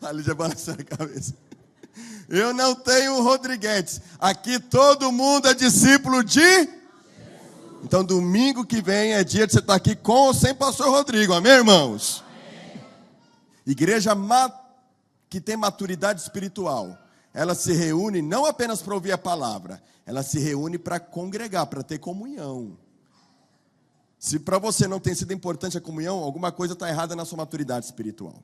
A Lídia balançando a cabeça. Eu não tenho Rodriguetes. Aqui todo mundo é discípulo de Jesus. Então domingo que vem é dia de você estar aqui com ou sem pastor Rodrigo. Amém, irmãos? Amém. Igreja que tem maturidade espiritual, ela se reúne não apenas para ouvir a palavra, ela se reúne para congregar, para ter comunhão. Se para você não tem sido importante a comunhão, alguma coisa está errada na sua maturidade espiritual.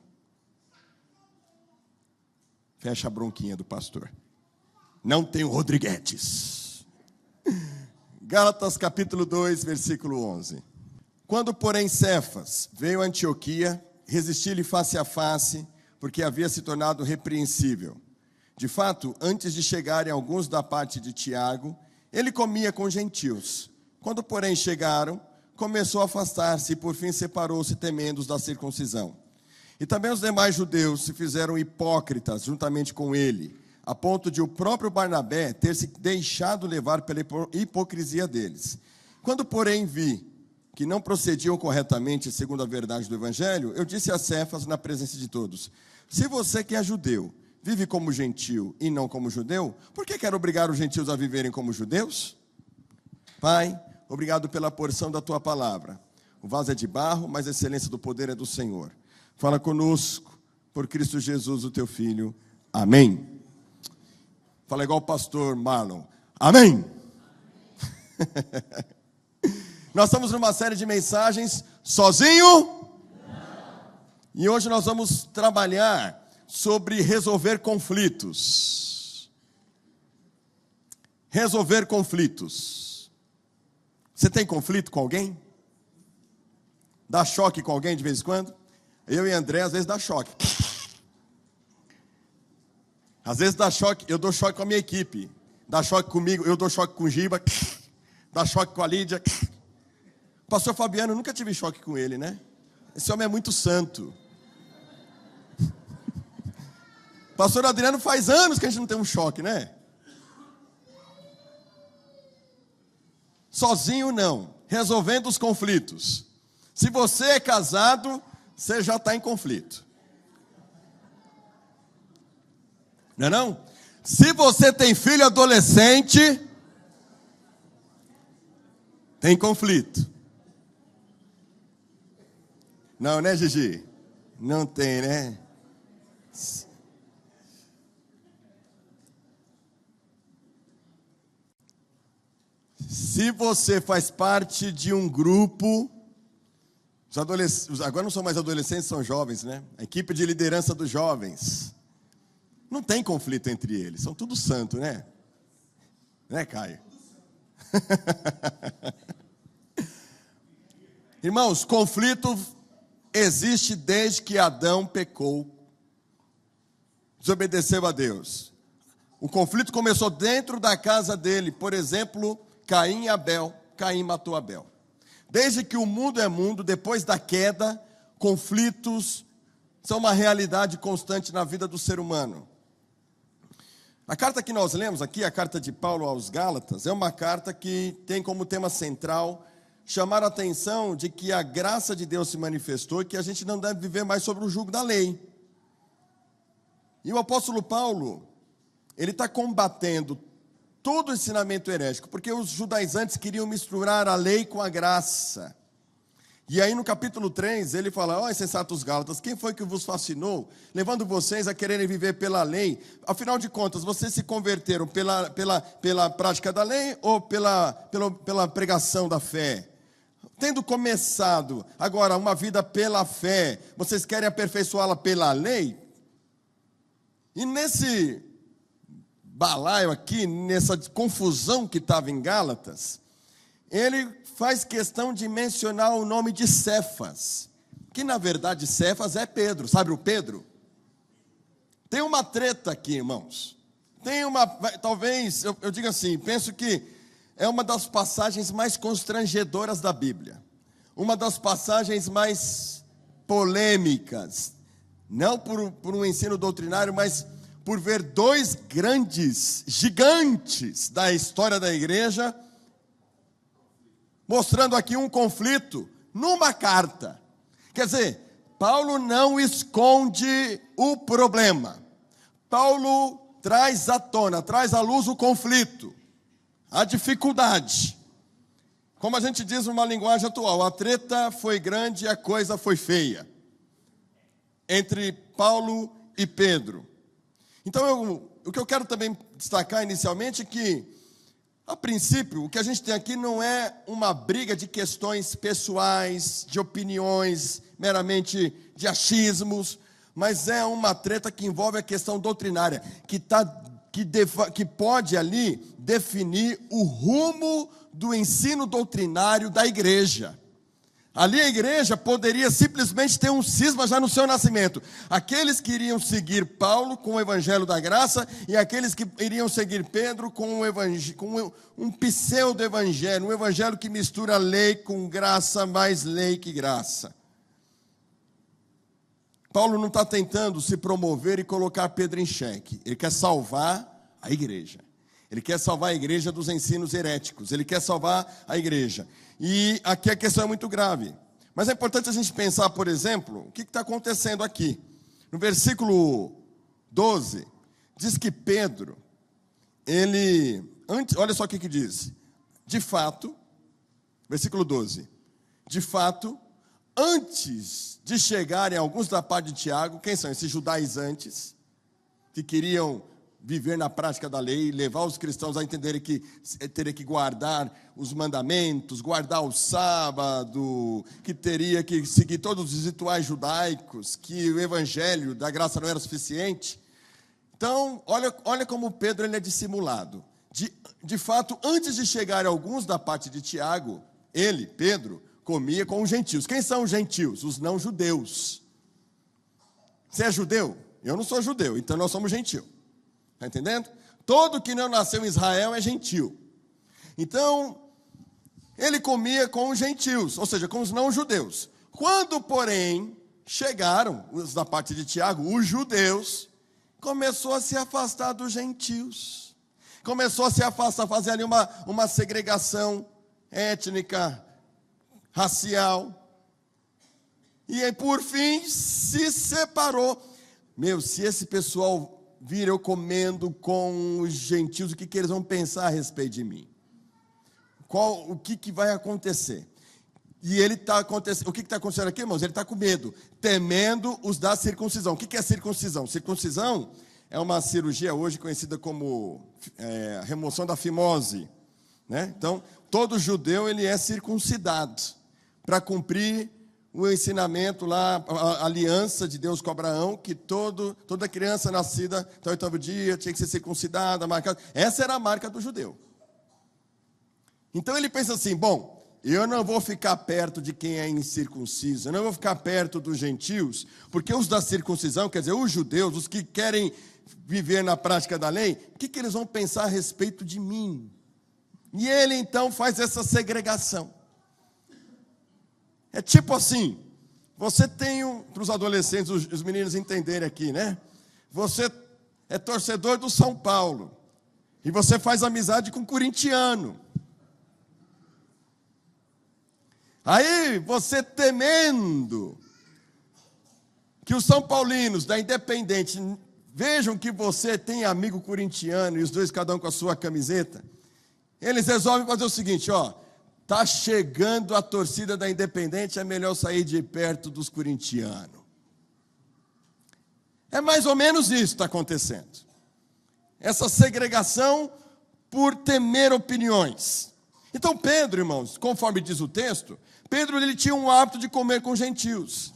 Fecha a bronquinha do pastor. Não tenho Rodriguetes. Gálatas capítulo 2, versículo 11. Quando, porém, Cefas veio a Antioquia, resisti-lhe face a face, porque havia se tornado repreensível. De fato, antes de chegarem alguns da parte de Tiago, ele comia com gentios. Quando, porém, chegaram, começou a afastar-se e, por fim, separou-se, temendo os da circuncisão. E também os demais judeus se fizeram hipócritas juntamente com ele, a ponto de o próprio Barnabé ter se deixado levar pela hipocrisia deles. Quando, porém, vi que não procediam corretamente segundo a verdade do Evangelho, eu disse a Cefas na presença de todos: se você que é judeu vive como gentio e não como judeu, por que quer obrigar os gentios a viverem como judeus? Pai, obrigado pela porção da tua palavra. O vaso é de barro, mas a excelência do poder é do Senhor. Fala conosco, por Cristo Jesus, o teu Filho. Amém. Fala igual o pastor Marlon. Amém. Nós estamos numa série de mensagens sozinho? Não. E hoje nós vamos trabalhar sobre resolver conflitos. Resolver conflitos. Você tem conflito com alguém? Dá choque com alguém de vez em quando? Eu e André, às vezes dá choque. Às vezes dá choque, eu dou choque com a minha equipe. Dá choque comigo, eu dou choque com o Giba. Dá choque com a Lídia. Pastor Fabiano, eu nunca tive choque com ele, né? Esse homem é muito santo. Pastor Adriano, faz anos que a gente não tem um choque, né? Sozinho não, resolvendo os conflitos. Se você é casado, você já está em conflito. Não é não? Se você tem filho adolescente, tem conflito. Não, né, Gigi? Não tem, né? Se você faz parte de um grupo, agora não são mais adolescentes, são jovens, né? A equipe de liderança dos jovens. Não tem conflito entre eles, são tudo santo, né? Né, Caio? Irmãos, conflito existe desde que Adão pecou, desobedeceu a Deus. O conflito começou dentro da casa dele, por exemplo, Caim e Abel. Caim matou Abel. Desde que o mundo é mundo, depois da queda, conflitos são uma realidade constante na vida do ser humano. A carta que nós lemos aqui, a carta de Paulo aos Gálatas, é uma carta que tem como tema central chamar a atenção de que a graça de Deus se manifestou e que a gente não deve viver mais sobre o jugo da lei. E o apóstolo Paulo, ele está combatendo todo o ensinamento herético, porque os judaizantes queriam misturar a lei com a graça. E aí no capítulo 3, ele fala: ó, insensatos Gálatas, quem foi que vos fascinou, levando vocês a quererem viver pela lei? Afinal de contas, vocês se converteram pela prática da lei ou pela pregação da fé? Tendo começado agora uma vida pela fé, vocês querem aperfeiçoá-la pela lei? E nesse balaio aqui, nessa confusão que estava em Gálatas, ele faz questão de mencionar o nome de Cefas, que na verdade Cefas é Pedro. Sabe o Pedro? Tem uma treta aqui, irmãos. Talvez, eu diga assim, penso que é uma das passagens mais constrangedoras da Bíblia. Uma das passagens mais polêmicas. Não por um ensino doutrinário, mas por ver dois grandes, gigantes da história da igreja, mostrando aqui um conflito numa carta, Quer dizer, Paulo não esconde o problema. Paulo traz à tona, traz à luz o conflito, a dificuldade. Como a gente diz numa linguagem atual, a treta foi grande e a coisa foi feia. Entre Paulo e Pedro. Então, o que eu quero também destacar inicialmente é que, a princípio, o que a gente tem aqui não é uma briga de questões pessoais, de opiniões, meramente de achismos, mas é uma treta que envolve a questão doutrinária, que pode ali definir o rumo do ensino doutrinário da igreja. Ali a igreja poderia simplesmente ter um cisma já no seu nascimento. Aqueles que iriam seguir Paulo com o evangelho da graça e aqueles que iriam seguir Pedro com um pseudo-evangelho, um evangelho que mistura lei com graça, mais lei que graça. Paulo não está tentando se promover e colocar Pedro em xeque. Ele quer salvar a igreja. Ele quer salvar a igreja dos ensinos heréticos. Ele quer salvar a igreja. E aqui a questão é muito grave. Mas é importante a gente pensar, por exemplo, o que está acontecendo aqui. No versículo 12, diz que Pedro, olha só o que diz. De fato, versículo 12. De fato, antes de chegarem alguns da parte de Tiago, quem são esses judaizantes, que queriam viver na prática da lei, levar os cristãos a entenderem que teria que guardar os mandamentos, guardar o sábado, que teria que seguir todos os rituais judaicos, que o evangelho da graça não era suficiente. Então, olha como Pedro ele é dissimulado. De fato, antes de chegar alguns da parte de Tiago, ele, Pedro, comia com os gentios. Quem são os gentios? Os não judeus. Você é judeu? Eu não sou judeu, então nós somos gentios. Está entendendo? Todo que não nasceu em Israel é gentil. Então, ele comia com os gentios, ou seja, com os não-judeus. Quando, porém, chegaram, os da parte de Tiago, os judeus, começou a se afastar dos gentios. Começou a se afastar, fazer ali uma segregação étnica, racial. E aí, por fim, se separou. Se esse pessoal vir eu comendo com os gentios, o que eles vão pensar a respeito de mim? O que vai acontecer? E o que está acontecendo aqui, irmãos? Ele está com medo, temendo os da circuncisão. O que é circuncisão? Circuncisão é uma cirurgia hoje conhecida como remoção da fimose, né? Então, todo judeu ele é circuncidado para cumprir o ensinamento lá, a aliança de Deus com Abraão, que toda criança nascida até o 8º dia tinha que ser circuncidada, marcada. Essa era a marca do judeu. Então ele pensa assim, eu não vou ficar perto de quem é incircunciso, eu não vou ficar perto dos gentios, porque os da circuncisão, quer dizer, os judeus, os que querem viver na prática da lei, o que eles vão pensar a respeito de mim? E ele então faz essa segregação. É tipo assim, você tem para os adolescentes, os meninos entenderem aqui, né? Você é torcedor do São Paulo, e você faz amizade com um corintiano. Aí, você temendo que os são paulinos da Independente vejam que você tem amigo corintiano, e os dois cada um com a sua camiseta, eles resolvem fazer o seguinte, está chegando a torcida da Independente, é melhor sair de perto dos corintianos. É mais ou menos isso que está acontecendo. Essa segregação por temer opiniões. Então Pedro, irmãos, conforme diz o texto, Pedro ele tinha um hábito de comer com gentios.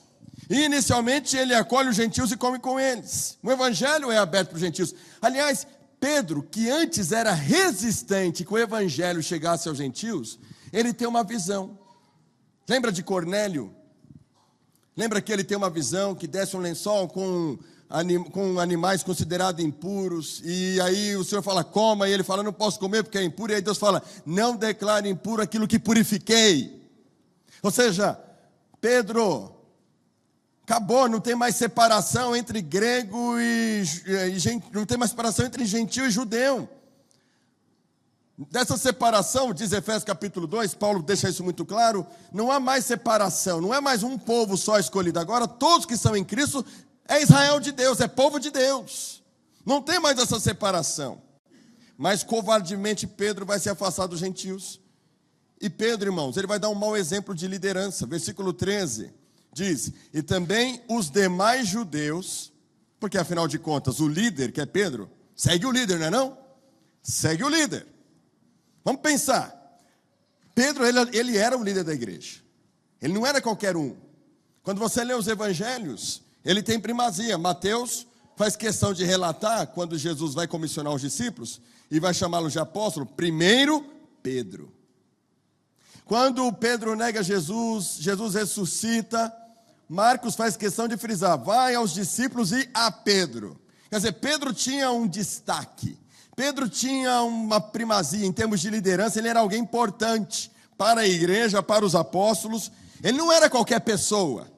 E inicialmente ele acolhe os gentios e come com eles. O evangelho é aberto para os gentios. Aliás, Pedro, que antes era resistente que o evangelho chegasse aos gentios, ele tem uma visão. Lembra de Cornélio? Lembra que ele tem uma visão que desce um lençol com animais considerados impuros, e aí o Senhor fala, coma, e ele fala, não posso comer porque é impuro, e aí Deus fala, não declare impuro aquilo que purifiquei. Ou seja, Pedro, acabou, não tem mais separação entre grego não tem mais separação entre gentil e judeu. Dessa separação, diz Efésios capítulo 2, Paulo deixa isso muito claro, não há mais separação, não é mais um povo só escolhido. Agora todos que são em Cristo é Israel de Deus, é povo de Deus. Não tem mais essa separação. Mas covardemente Pedro vai se afastar dos gentios. E Pedro, irmãos, ele vai dar um mau exemplo de liderança. Versículo 13 diz: e também os demais judeus, porque afinal de contas o líder, que é Pedro, segue o líder, não é não? Segue o líder. Vamos pensar. Pedro, ele era o líder da igreja. Ele não era qualquer um. Quando você lê os evangelhos, ele tem primazia. Mateus faz questão de relatar quando Jesus vai comissionar os discípulos e vai chamá-los de apóstolo, primeiro Pedro. Quando Pedro nega Jesus, Jesus ressuscita, Marcos faz questão de frisar, vai aos discípulos e a Pedro. Quer dizer, Pedro tinha um destaque, Pedro tinha uma primazia em termos de liderança, ele era alguém importante para a igreja, para os apóstolos. Ele não era qualquer pessoa,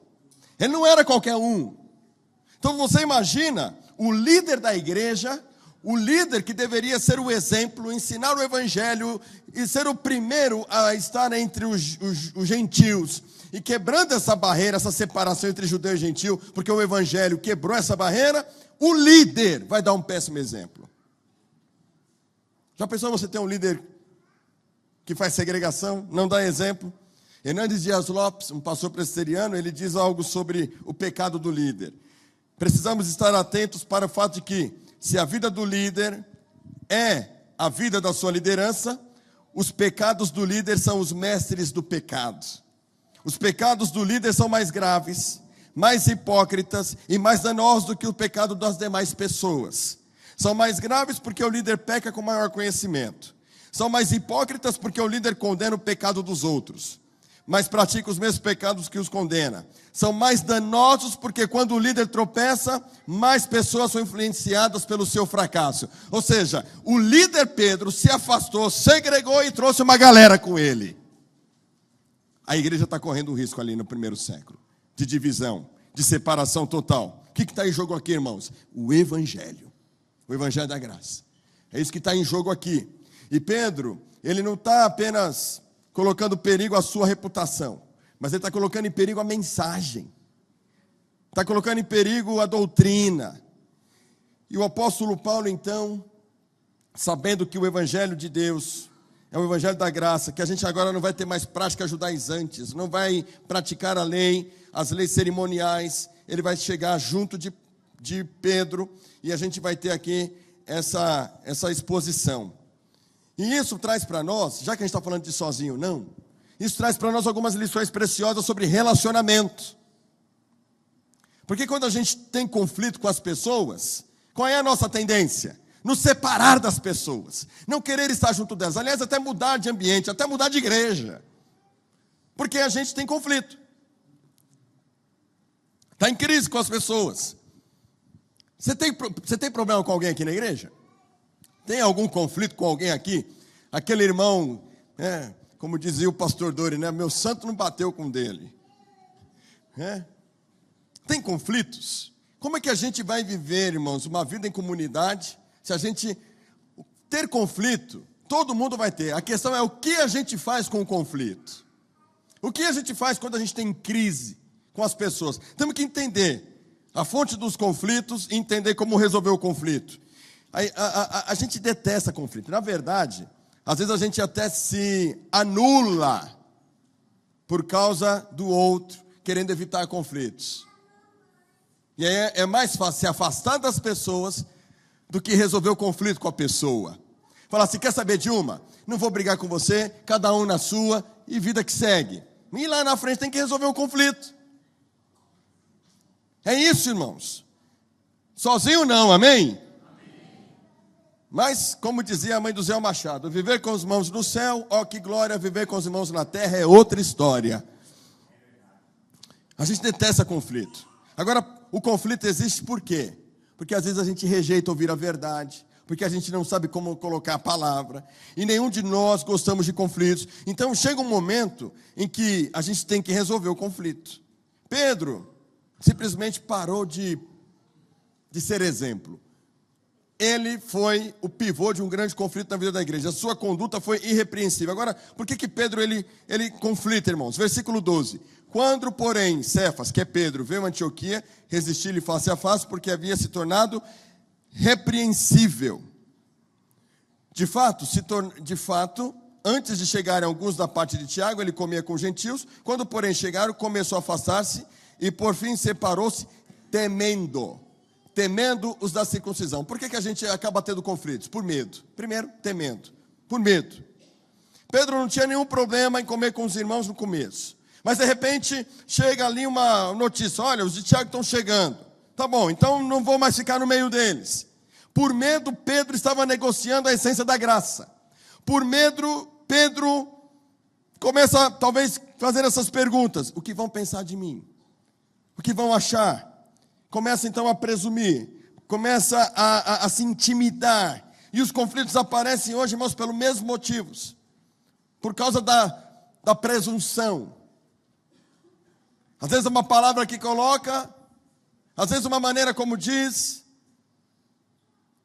ele não era qualquer um. Então você imagina o líder da igreja, o líder que deveria ser o exemplo, ensinar o evangelho e ser o primeiro a estar entre os gentios. E quebrando essa barreira, essa separação entre judeu e gentil, porque o evangelho quebrou essa barreira, o líder vai dar um péssimo exemplo. Já pensou você ter um líder que faz segregação, não dá exemplo? Hernandes Dias Lopes, um pastor presbiteriano, ele diz algo sobre o pecado do líder. Precisamos estar atentos para o fato de que, se a vida do líder é a vida da sua liderança, os pecados do líder são os mestres do pecado. Os pecados do líder são mais graves, mais hipócritas e mais danosos do que o pecado das demais pessoas. São mais graves porque o líder peca com maior conhecimento. São mais hipócritas porque o líder condena o pecado dos outros, mas pratica os mesmos pecados que os condena. São mais danosos porque quando o líder tropeça, mais pessoas são influenciadas pelo seu fracasso. Ou seja, o líder Pedro se afastou, segregou e trouxe uma galera com ele. A igreja está correndo um risco ali no primeiro século, de divisão, de separação total. O que está em jogo aqui, irmãos? O evangelho da graça. É isso que está em jogo aqui. E Pedro, ele não está apenas colocando em perigo a sua reputação, mas ele está colocando em perigo a mensagem, está colocando em perigo a doutrina. E o apóstolo Paulo, então, sabendo que o evangelho de Deus é o evangelho da graça, que a gente agora não vai ter mais práticas judaizantes, não vai praticar a lei, as leis cerimoniais, ele vai chegar junto de Pedro, e a gente vai ter aqui essa exposição. E isso traz para nós, já que a gente está falando de sozinho, não, isso traz para nós algumas lições preciosas sobre relacionamento. Porque quando a gente tem conflito com as pessoas, qual é a nossa tendência? Nos separar das pessoas, não querer estar junto delas, aliás, até mudar de ambiente, até mudar de igreja, porque a gente tem conflito, está em crise com as pessoas. Você tem problema com alguém aqui na igreja? Tem algum conflito com alguém aqui? Aquele irmão, como dizia o pastor Dori, né? Meu santo não bateu com o dele. Tem conflitos? Como é que a gente vai viver, irmãos, uma vida em comunidade, se a gente ter conflito? Todo mundo vai ter. A questão é o que a gente faz com o conflito. O que a gente faz quando a gente tem crise com as pessoas? Temos que entender a fonte dos conflitos e entender como resolver o conflito. A gente detesta conflito. Na verdade, às vezes a gente até se anula por causa do outro, querendo evitar conflitos. E aí é mais fácil se afastar das pessoas do que resolver o conflito com a pessoa. Falar assim, quer saber de uma? Não vou brigar com você, cada um na sua, e vida que segue. E lá na frente tem que resolver o conflito. É isso, irmãos. Sozinho não, amém? Mas, como dizia a mãe do Zé Machado, viver com os irmãos no céu, ó que glória, viver com os irmãos na terra é outra história. A gente detesta conflito. Agora, o conflito existe por quê? Porque às vezes a gente rejeita ouvir a verdade, porque a gente não sabe como colocar a palavra, e nenhum de nós gostamos de conflitos. Então chega um momento em que a gente tem que resolver o conflito. Pedro simplesmente parou de ser exemplo. ele foi o pivô de um grande conflito na vida da igreja. A sua conduta foi irrepreensível. Agora, por que Pedro ele conflita, irmãos? Versículo 12. Quando, porém, Cefas, que é Pedro, veio a Antioquia, resistiu-lhe face a face, porque havia se tornado repreensível. De fato, antes de chegarem alguns da parte de Tiago, ele comia com gentios. Quando, porém, chegaram, começou a afastar-se e, por fim, separou-se, temendo os da circuncisão. Por que a gente acaba tendo conflitos? Por medo. Primeiro, temendo. Por medo. Pedro não tinha nenhum problema em comer com os irmãos no começo. Mas, de repente, chega ali uma notícia. Olha, os de Tiago estão chegando. Tá bom, então não vou mais ficar no meio deles. Por medo, Pedro estava negociando a essência da graça. Por medo, Pedro começa, talvez, fazer essas perguntas. O que vão pensar de mim? O que vão achar? Começa então a presumir, começa a se intimidar. E os conflitos aparecem hoje, irmãos, pelos mesmos motivos. Por causa da presunção. Às vezes uma palavra que coloca, às vezes uma maneira como diz.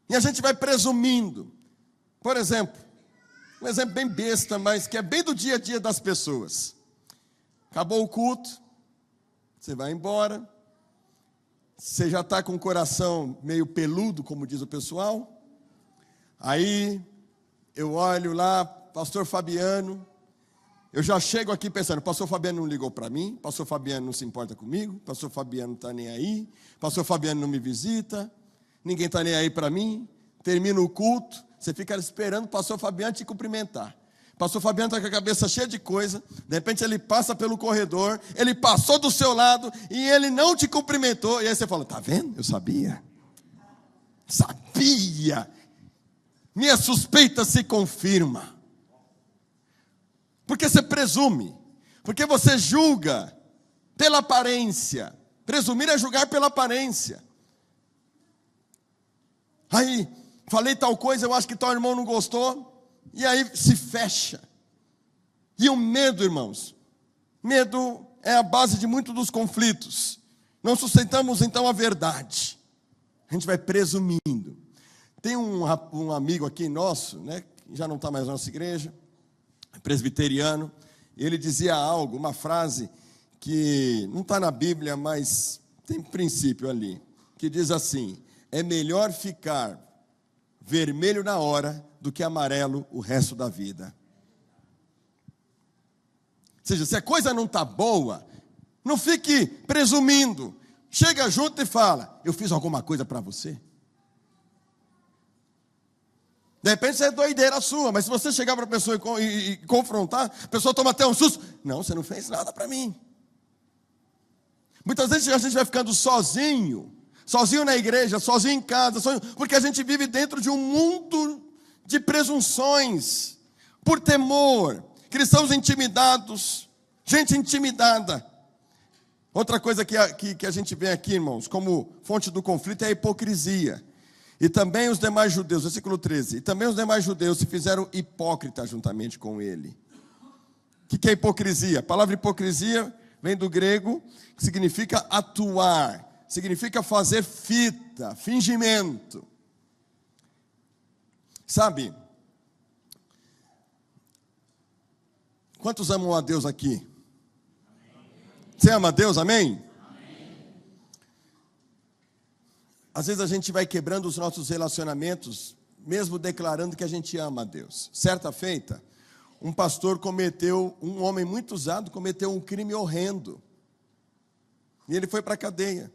E a gente vai presumindo. Por exemplo, um exemplo bem besta, mas que é bem do dia a dia das pessoas. Acabou o culto, você vai embora. Você já está com o coração meio peludo, como diz o pessoal. Aí, eu olho lá, pastor Fabiano. Eu já chego aqui pensando, pastor Fabiano não ligou para mim. Pastor Fabiano não se importa comigo. Pastor Fabiano não está nem aí. Pastor Fabiano não me visita. Ninguém está nem aí para mim. Termina o culto. Você fica esperando o pastor Fabiano te cumprimentar. Pastor Fabiano está com a cabeça cheia de coisa, de repente ele passa pelo corredor, ele passou do seu lado e ele não te cumprimentou. E aí você fala, tá vendo? Eu sabia. Sabia. Minha suspeita se confirma. Porque você presume, porque você julga pela aparência. Presumir é julgar pela aparência. Aí, falei tal coisa, eu acho que tal irmão não gostou. E aí se fecha. E o medo, irmãos, medo é a base de muitos dos conflitos. Não sustentamos então a verdade. A gente vai presumindo. Tem um amigo aqui nosso, né, que já não está mais na nossa igreja, presbiteriano, e ele dizia algo, uma frase que não está na Bíblia, mas tem princípio ali, que diz assim: é melhor ficar vermelho na hora do que amarelo o resto da vida. Ou seja, se a coisa não está boa, não fique presumindo. Chega junto e fala, eu fiz alguma coisa para você? De repente isso é doideira sua, mas se você chegar para a pessoa e confrontar, a pessoa toma até um susto. Não, você não fez nada para mim. Muitas vezes a gente vai ficando sozinho na igreja, sozinho em casa, porque a gente vive dentro de um mundo de presunções, por temor, cristãos intimidados, gente intimidada. Outra coisa que a gente vê aqui, irmãos, como fonte do conflito é a hipocrisia. E também os demais judeus, versículo 13, e também os demais judeus se fizeram hipócritas juntamente com ele. O que é hipocrisia? A palavra hipocrisia vem do grego, que significa atuar, significa fazer fita, fingimento. Sabe, quantos amam a Deus aqui? Você ama a Deus, amém? Às vezes a gente vai quebrando os nossos relacionamentos, mesmo declarando que a gente ama a Deus. Certa feita, um homem muito usado, cometeu um crime horrendo. E ele foi para a cadeia.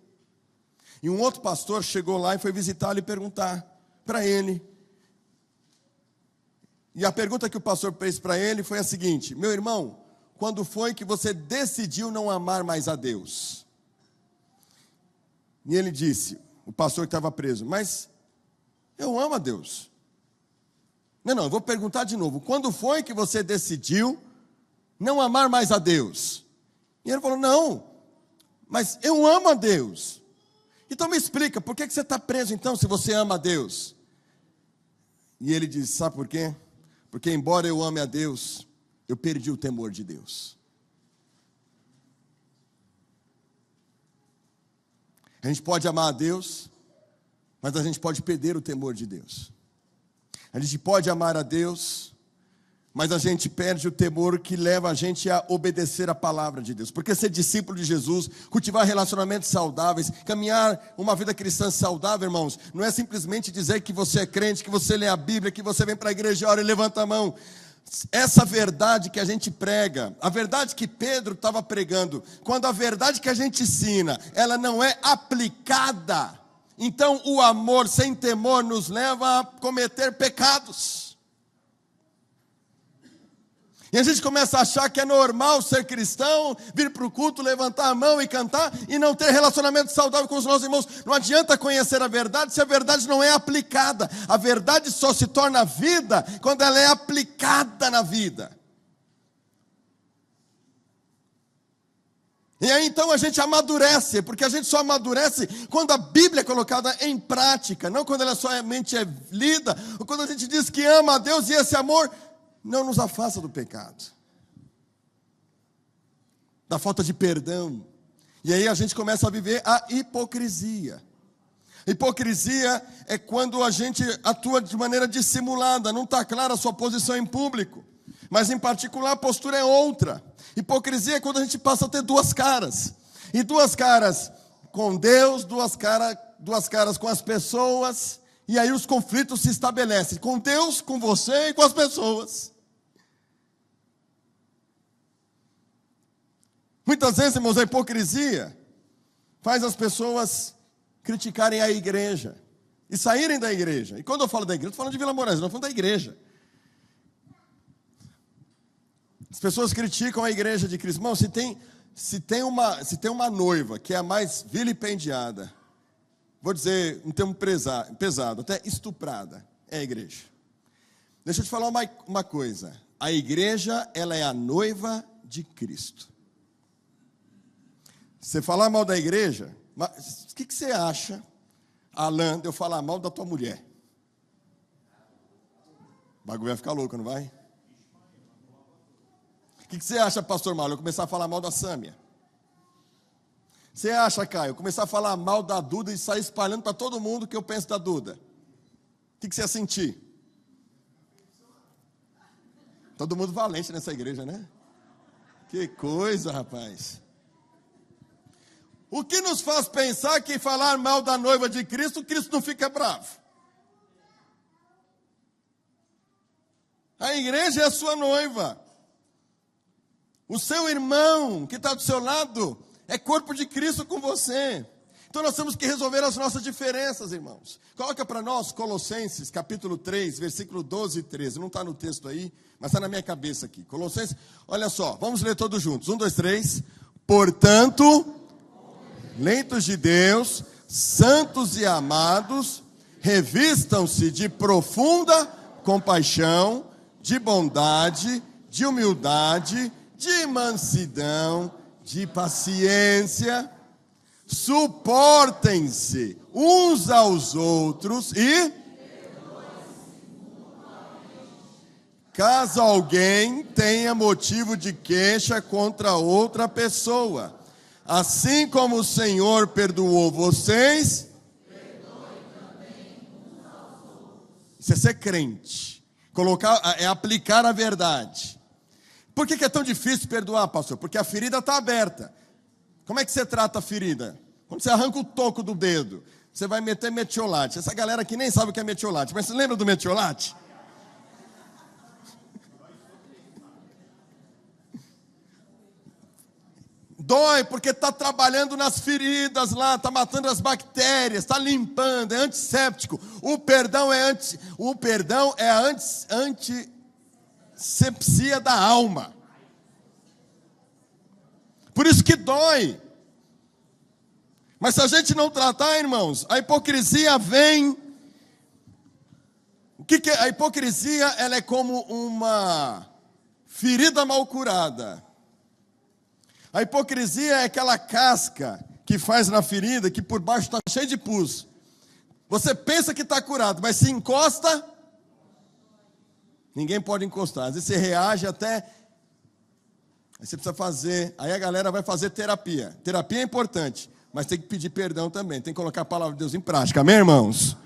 E um outro pastor chegou lá e foi visitá-lo e perguntar para ele. E a pergunta que o pastor fez para ele foi a seguinte: meu irmão, quando foi que você decidiu não amar mais a Deus? E ele disse, o pastor que estava preso, mas eu amo a Deus. Não, eu vou perguntar de novo. Quando foi que você decidiu não amar mais a Deus? E ele falou, não, mas eu amo a Deus. Então me explica, por que você está preso então, se você ama a Deus? E ele disse, sabe por quê? Porque embora eu ame a Deus, eu perdi o temor de Deus. A gente pode amar a Deus, mas a gente pode perder o temor de Deus. A gente pode amar a Deus, mas a gente perde o temor que leva a gente a obedecer a palavra de Deus. Porque ser discípulo de Jesus, cultivar relacionamentos saudáveis, caminhar uma vida cristã saudável, irmãos, não é simplesmente dizer que você é crente, que você lê a Bíblia, que você vem para a igreja, ora e levanta a mão. Essa verdade que a gente prega, a verdade que Pedro estava pregando, quando a verdade que a gente ensina, ela não é aplicada, então o amor sem temor nos leva a cometer pecados. E a gente começa a achar que é normal ser cristão, vir para o culto, levantar a mão e cantar, e não ter relacionamento saudável com os nossos irmãos. Não adianta conhecer a verdade se a verdade não é aplicada. A verdade só se torna vida quando ela é aplicada na vida. E aí então a gente amadurece, porque a gente só amadurece quando a Bíblia é colocada em prática, não quando ela somente é lida, ou quando a gente diz que ama a Deus e esse amor não nos afasta do pecado, da falta de perdão. E aí a gente começa a viver a hipocrisia. Hipocrisia é quando a gente atua de maneira dissimulada, não está clara a sua posição em público, mas em particular a postura é outra. Hipocrisia é quando a gente passa a ter duas caras, e duas caras com Deus, duas caras com as pessoas, e aí os conflitos se estabelecem, com Deus, com você e com as pessoas. Muitas vezes, irmãos, a hipocrisia faz as pessoas criticarem a igreja e saírem da igreja. E quando eu falo da igreja, eu estou falando de Vila Moraes, não estou falando da igreja. As pessoas criticam a igreja de Cristo. Irmão, se tem uma noiva que é a mais vilipendiada, vou dizer um termo pesado, até estuprada, é a igreja. Deixa eu te falar uma coisa. A igreja, ela é a noiva de Cristo. Você falar mal da igreja, o que você acha, Alan, de eu falar mal da tua mulher? O bagulho vai ficar louco, não vai? O que você acha, pastor Mauro, eu começar a falar mal da Sâmia? Você acha, Caio, eu começar a falar mal da Duda e sair espalhando para todo mundo o que eu penso da Duda? O que você ia sentir? Todo mundo valente nessa igreja, né? Que coisa, rapaz. O que nos faz pensar que falar mal da noiva de Cristo, Cristo não fica bravo? A igreja é a sua noiva. O seu irmão que está do seu lado é corpo de Cristo com você. Então nós temos que resolver as nossas diferenças, irmãos. Coloca para nós Colossenses capítulo 3, versículo 12 e 13. Não está no texto aí, mas está na minha cabeça aqui. Colossenses, olha só, vamos ler todos juntos. 1, 2, 3. Portanto, eleitos de Deus, santos e amados, revistam-se de profunda compaixão, de bondade, de humildade, de mansidão, de paciência, suportem-se uns aos outros e, caso alguém tenha motivo de queixa contra outra pessoa, assim como o Senhor perdoou vocês, perdoe também uns aos outros. Isso é ser crente. É aplicar a verdade. Por que é tão difícil perdoar, pastor? Porque a ferida está aberta. Como é que você trata a ferida? Quando você arranca o toco do dedo, você vai meter metiolate. Essa galera aqui nem sabe o que é metiolate, mas você lembra do metiolate? Dói porque está trabalhando nas feridas lá, está matando as bactérias, está limpando, é antisséptico. O perdão é a antisepsia da alma. Por isso que dói. Mas se a gente não tratar, irmãos, a hipocrisia vem. O que é? A hipocrisia, ela é como uma ferida mal curada. A hipocrisia é aquela casca que faz na ferida, que por baixo está cheio de pus. Você pensa que está curado, mas se encosta, ninguém pode encostar. Às vezes você reage até, aí você precisa fazer, aí a galera vai fazer terapia. Terapia é importante, mas tem que pedir perdão também, tem que colocar a palavra de Deus em prática, amém, irmãos?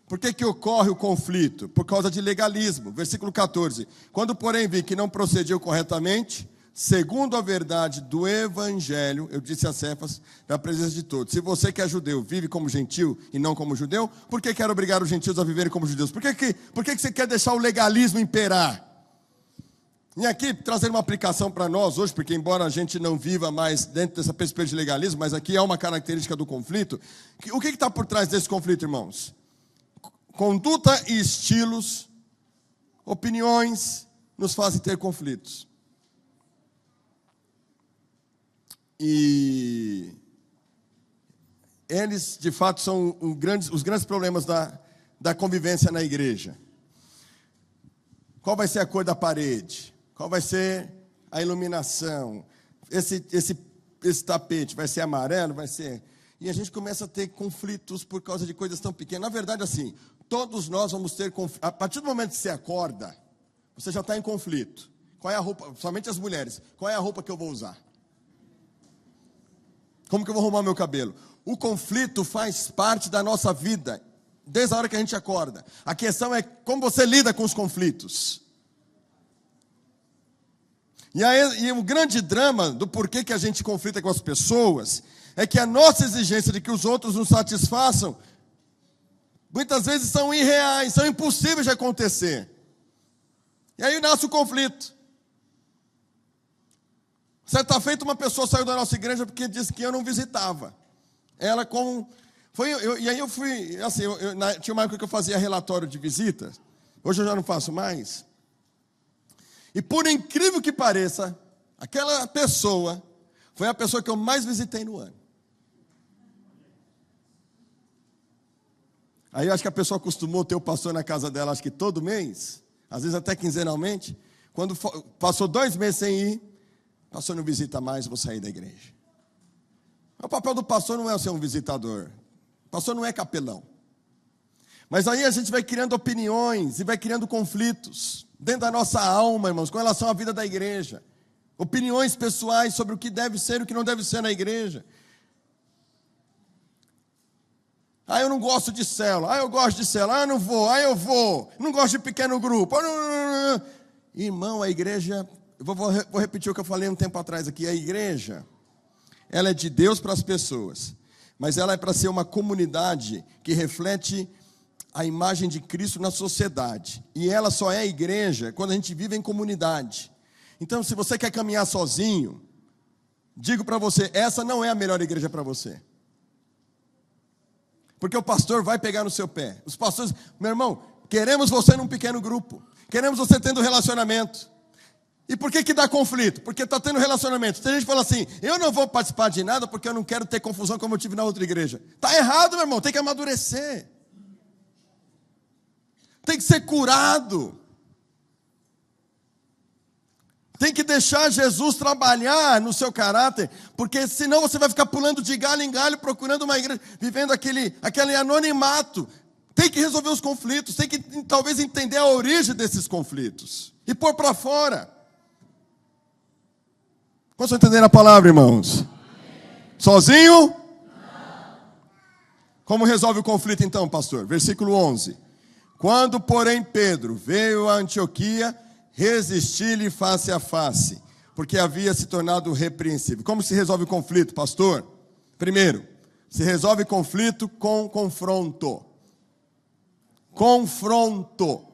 Por que ocorre o conflito? Por causa de legalismo. Versículo 14. Quando, porém, vi que não procediam corretamente, segundo a verdade do Evangelho, eu disse a Cefas, na presença de todos: se você que é judeu vive como gentil e não como judeu, por que quer obrigar os gentios a viverem como judeus? Por que você quer deixar o legalismo imperar? E aqui, trazendo uma aplicação para nós hoje, porque embora a gente não viva mais dentro dessa perspectiva de legalismo, mas aqui é uma característica do conflito. O que está por trás desse conflito, irmãos? Conduta e estilos, opiniões, nos fazem ter conflitos. E eles, de fato, são os grandes problemas da convivência na igreja. Qual vai ser a cor da parede? Qual vai ser a iluminação? Esse tapete vai ser amarelo? Vai ser... E a gente começa a ter conflitos por causa de coisas tão pequenas. Na verdade, assim, todos nós vamos ter conflito. A partir do momento que você acorda, você já está em conflito. Qual é a roupa? Somente as mulheres. Qual é a roupa que eu vou usar? Como que eu vou arrumar meu cabelo? O conflito faz parte da nossa vida, desde a hora que a gente acorda. A questão é como você lida com os conflitos. E o grande drama do porquê que a gente conflita com as pessoas é que a nossa exigência de que os outros nos satisfaçam, muitas vezes são irreais, são impossíveis de acontecer. E aí nasce o conflito. Certa feita, uma pessoa saiu da nossa igreja porque disse que eu não visitava. Ela com... e aí eu fui... Assim, tinha uma época que eu fazia relatório de visitas. Hoje eu já não faço mais. E por incrível que pareça, aquela pessoa foi a pessoa que eu mais visitei no ano. Aí eu acho que a pessoa acostumou ter o pastor na casa dela, acho que todo mês, às vezes até quinzenalmente. Quando passou 2 meses sem ir, o pastor não visita mais, vou sair da igreja. O papel do pastor não é ser um visitador. O pastor não é capelão. Mas aí a gente vai criando opiniões e vai criando conflitos dentro da nossa alma, irmãos, com relação à vida da igreja. Opiniões pessoais sobre o que deve ser e o que não deve ser na igreja. Eu não gosto de célula. Eu gosto de célula. Eu não vou. Eu vou. Não gosto de pequeno grupo. Irmão, a igreja... Vou repetir o que eu falei um tempo atrás aqui. A igreja, ela é de Deus para as pessoas. Mas ela é para ser uma comunidade que reflete a imagem de Cristo na sociedade. E ela só é igreja quando a gente vive em comunidade. Então, se você quer caminhar sozinho, digo para você, essa não é a melhor igreja para você. Porque o pastor vai pegar no seu pé. Os pastores, meu irmão, queremos você num pequeno grupo. Queremos você tendo relacionamento. E por que dá conflito? Porque está tendo relacionamento. Tem gente que fala assim, eu não vou participar de nada porque eu não quero ter confusão como eu tive na outra igreja. Está errado, meu irmão, tem que amadurecer. Tem que ser curado. Tem que deixar Jesus trabalhar no seu caráter, porque senão você vai ficar pulando de galho em galho, procurando uma igreja, vivendo aquele anonimato. Tem que resolver os conflitos, tem que talvez entender a origem desses conflitos e pôr para fora. Posso entender a palavra, irmãos? Sozinho? Não. Como resolve o conflito então, pastor? Versículo 11. Quando, porém, Pedro veio a Antioquia, resisti-lhe face a face, porque havia se tornado repreensível. Como se resolve o conflito, pastor? Primeiro, se resolve conflito com confronto. Confronto.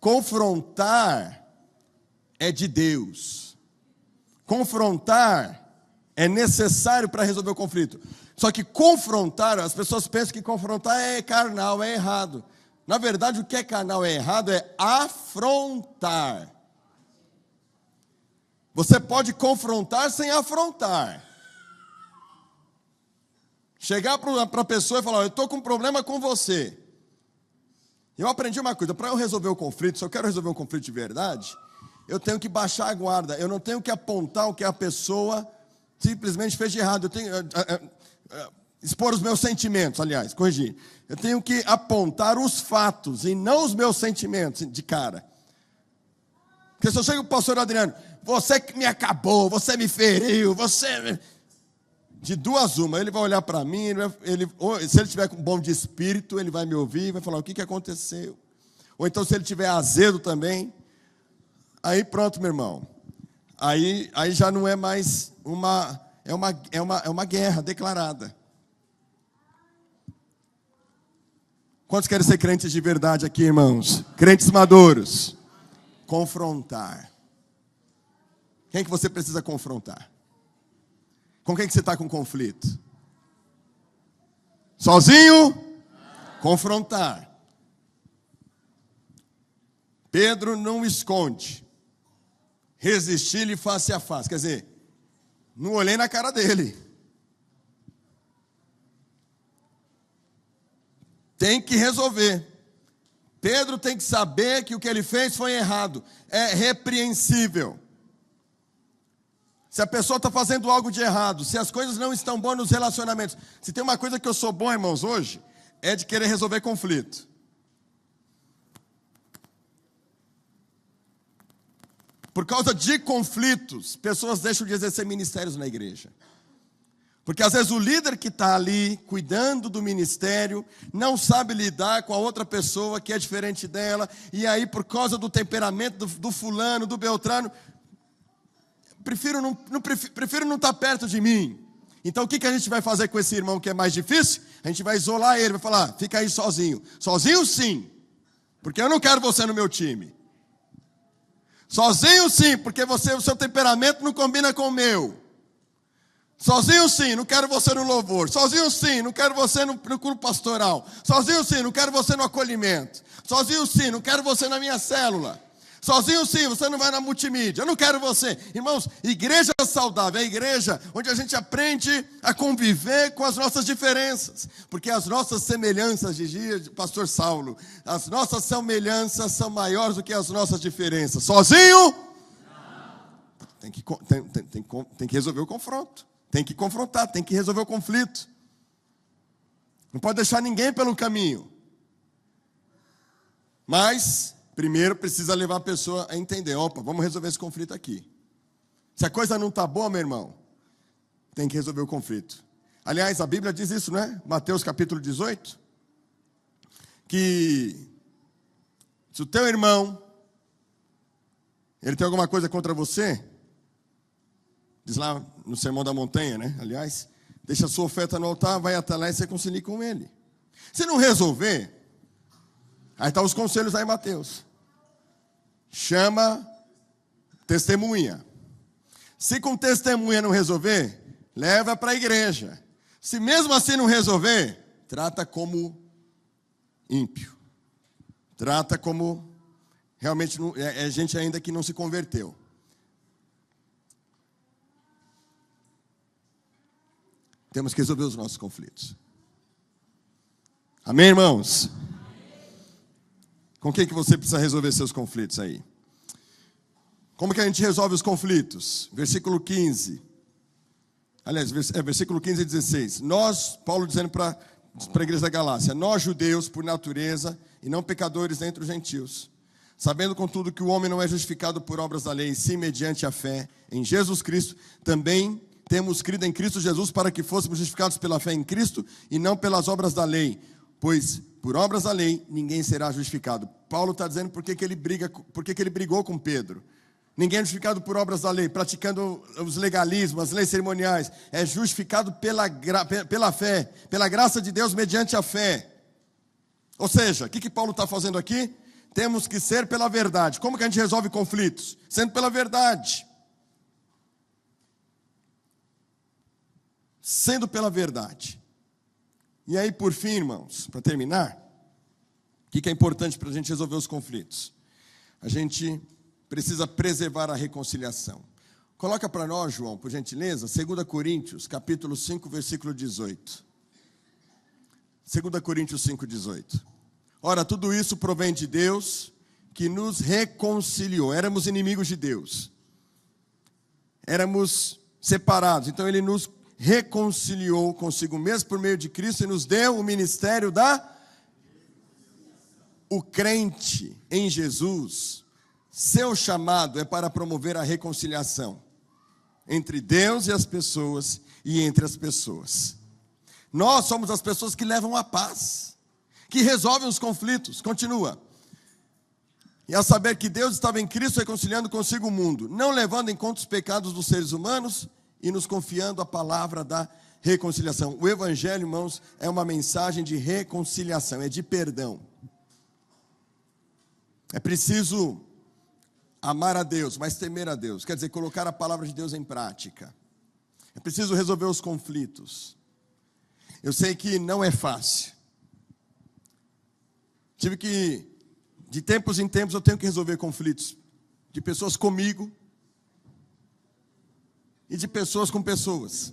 Confrontar é de Deus. Confrontar é necessário para resolver o conflito. Só que confrontar, as pessoas pensam que confrontar é carnal, é errado. Na verdade, o que é carnal é errado é afrontar. Você pode confrontar sem afrontar. Chegar para a pessoa e falar, eu estou com um problema com você. Eu aprendi uma coisa, para eu resolver o conflito, se eu quero resolver um conflito de verdade, eu tenho que baixar a guarda, eu não tenho que apontar o que a pessoa simplesmente fez de errado, eu tenho... expor os meus sentimentos, aliás, corrigir. Eu tenho que apontar os fatos e não os meus sentimentos de cara. Porque se eu chego para o pastor Adriano, você que me acabou, você me feriu, você... De duas uma, ele vai olhar para mim, se ele estiver com bom de espírito, ele vai me ouvir e vai falar o que aconteceu. Ou então se ele estiver azedo também, aí pronto, meu irmão. Aí já não é mais é uma guerra declarada. Quantos querem ser crentes de verdade aqui, irmãos? Crentes maduros. Confrontar. Quem que você precisa confrontar? Com quem que você está com conflito? Sozinho? Confrontar. Pedro não esconde. Resistir-lhe face a face. Quer dizer, não olhei na cara dele. Tem que resolver. Pedro tem que saber que o que ele fez foi errado. É repreensível. Se a pessoa está fazendo algo de errado, se as coisas não estão boas nos relacionamentos. Se tem uma coisa que eu sou bom, irmãos, hoje, é de querer resolver conflito. Por causa de conflitos, pessoas deixam de exercer ministérios na igreja. Porque às vezes o líder que está ali, cuidando do ministério, não sabe lidar com a outra pessoa que é diferente dela. E aí, por causa do temperamento do fulano, do beltrano, prefiro não estar perto de mim. Então o que a gente vai fazer com esse irmão que é mais difícil? A gente vai isolar ele, vai falar, fica aí sozinho. Sozinho sim, porque eu não quero você no meu time. Sozinho sim, porque o seu temperamento não combina com o meu. Sozinho sim, não quero você no louvor. Sozinho sim, não quero você no grupo pastoral. Sozinho sim, não quero você no acolhimento. Sozinho sim, não quero você na minha célula. Sozinho sim, você não vai na multimídia. Eu não quero você. Irmãos, igreja saudável é a igreja onde a gente aprende a conviver com as nossas diferenças. Porque as nossas semelhanças, dizia o pastor Saulo, as nossas semelhanças são maiores do que as nossas diferenças. Sozinho? Tem que resolver o confronto. Tem que confrontar, tem que resolver o conflito. Não pode deixar ninguém pelo caminho. Mas... primeiro precisa levar a pessoa a entender, opa, vamos resolver esse conflito aqui. Se a coisa não está boa, meu irmão, tem que resolver o conflito. Aliás, a Bíblia diz isso, né? Mateus capítulo 18. Que se o teu irmão, ele tem alguma coisa contra você, diz lá no Sermão da Montanha, né? Aliás, deixa a sua oferta no altar, vai até lá e se reconcilie com ele. Se não resolver, aí estão os conselhos aí, Mateus. Chama testemunha. Se com testemunha não resolver, leva para a igreja. Se mesmo assim não resolver, trata como ímpio. Trata como realmente é gente ainda que não se converteu. Temos que resolver os nossos conflitos. Amém, irmãos? Com quem que você precisa resolver seus conflitos aí? Como que a gente resolve os conflitos? Versículo 15. Aliás, versículo 15 e 16. Nós, Paulo dizendo para a igreja da Galácia, nós judeus por natureza e não pecadores entre os gentios, sabendo contudo que o homem não é justificado por obras da lei, sim mediante a fé em Jesus Cristo, também temos crido em Cristo Jesus para que fôssemos justificados pela fé em Cristo e não pelas obras da lei. Pois por obras da lei ninguém será justificado. Paulo está dizendo por que ele brigou com Pedro. Ninguém é justificado por obras da lei, praticando os legalismos, as leis cerimoniais. É justificado pela fé, pela graça de Deus mediante a fé. Ou seja, o que Paulo está fazendo aqui? Temos que ser pela verdade. Como que a gente resolve conflitos? Sendo pela verdade. Sendo pela verdade. E aí, por fim, irmãos, para terminar, o que é importante para a gente resolver os conflitos? A gente precisa preservar a reconciliação. Coloca para nós, João, por gentileza, 2 Coríntios, capítulo 5, versículo 18. 2 Coríntios 5, 18. Ora, tudo isso provém de Deus, que nos reconciliou. Éramos inimigos de Deus. Éramos separados. Então, Ele nos reconciliou consigo mesmo por meio de Cristo e nos deu o ministério o crente em Jesus Seu chamado é para promover a reconciliação entre Deus e as pessoas e entre as pessoas. Nós somos as pessoas que levam a paz, que resolvem os conflitos. Continua. E a saber que Deus estava em Cristo reconciliando consigo o mundo, não levando em conta os pecados dos seres humanos e nos confiando a palavra da reconciliação. O Evangelho, irmãos, é uma mensagem de reconciliação, é de perdão. É preciso amar a Deus, mas temer a Deus. Quer dizer, colocar a palavra de Deus em prática. É preciso resolver os conflitos. Eu sei que não é fácil. De tempos em tempos, eu tenho que resolver conflitos. De pessoas comigo e de pessoas com pessoas.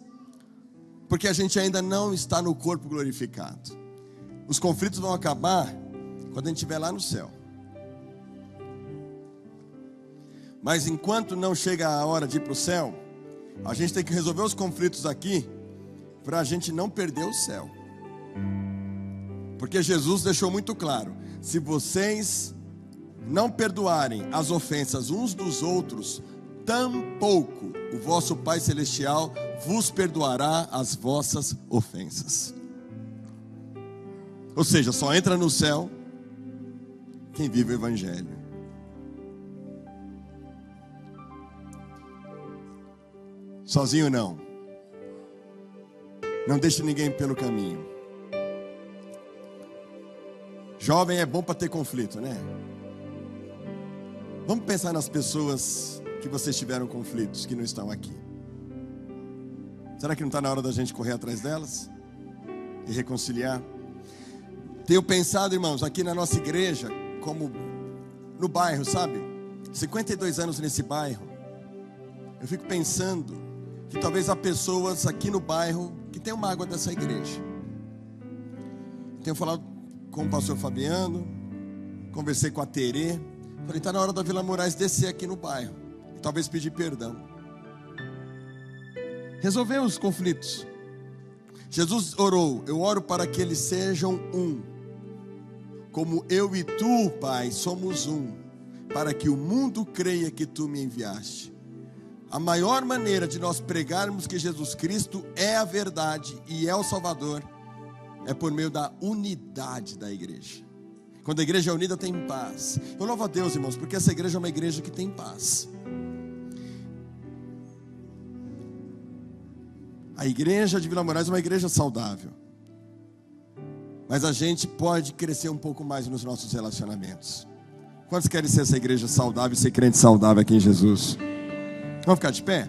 Porque a gente ainda não está no corpo glorificado. Os conflitos vão acabar quando a gente estiver lá no céu. Mas enquanto não chega a hora de ir para o céu, a gente tem que resolver os conflitos aqui, para a gente não perder o céu. Porque Jesus deixou muito claro: se vocês não perdoarem as ofensas uns dos outros, tampouco o vosso Pai Celestial vos perdoará as vossas ofensas. Ou seja, só entra no céu quem vive o Evangelho. Sozinho não. Não deixe ninguém pelo caminho. Jovem é bom para ter conflito, né? Vamos pensar nas pessoas que vocês tiveram conflitos, que não estão aqui. Será que não está na hora da gente correr atrás delas? E reconciliar? Tenho pensado, irmãos, aqui na nossa igreja, como no bairro, sabe? 52 anos nesse bairro. Eu fico pensando que talvez há pessoas aqui no bairro que têm uma mágoa dessa igreja. Tenho falado com o pastor Fabiano, conversei com a Terê. Falei, está na hora da Vila Moraes descer aqui no bairro e talvez pedir perdão. Resolver os conflitos. Jesus orou: eu oro para que eles sejam um, como eu e tu, Pai, somos um, para que o mundo creia que tu me enviaste. A maior maneira de nós pregarmos que Jesus Cristo é a verdade e é o Salvador é por meio da unidade da igreja. Quando a igreja é unida, tem paz. Eu louvo a Deus, irmãos, porque essa igreja é uma igreja que tem paz. A igreja de Vila Moraes é uma igreja saudável, mas a gente pode crescer um pouco mais nos nossos relacionamentos. Quantos querem ser essa igreja saudável e ser crente saudável aqui em Jesus? Vamos ficar de pé?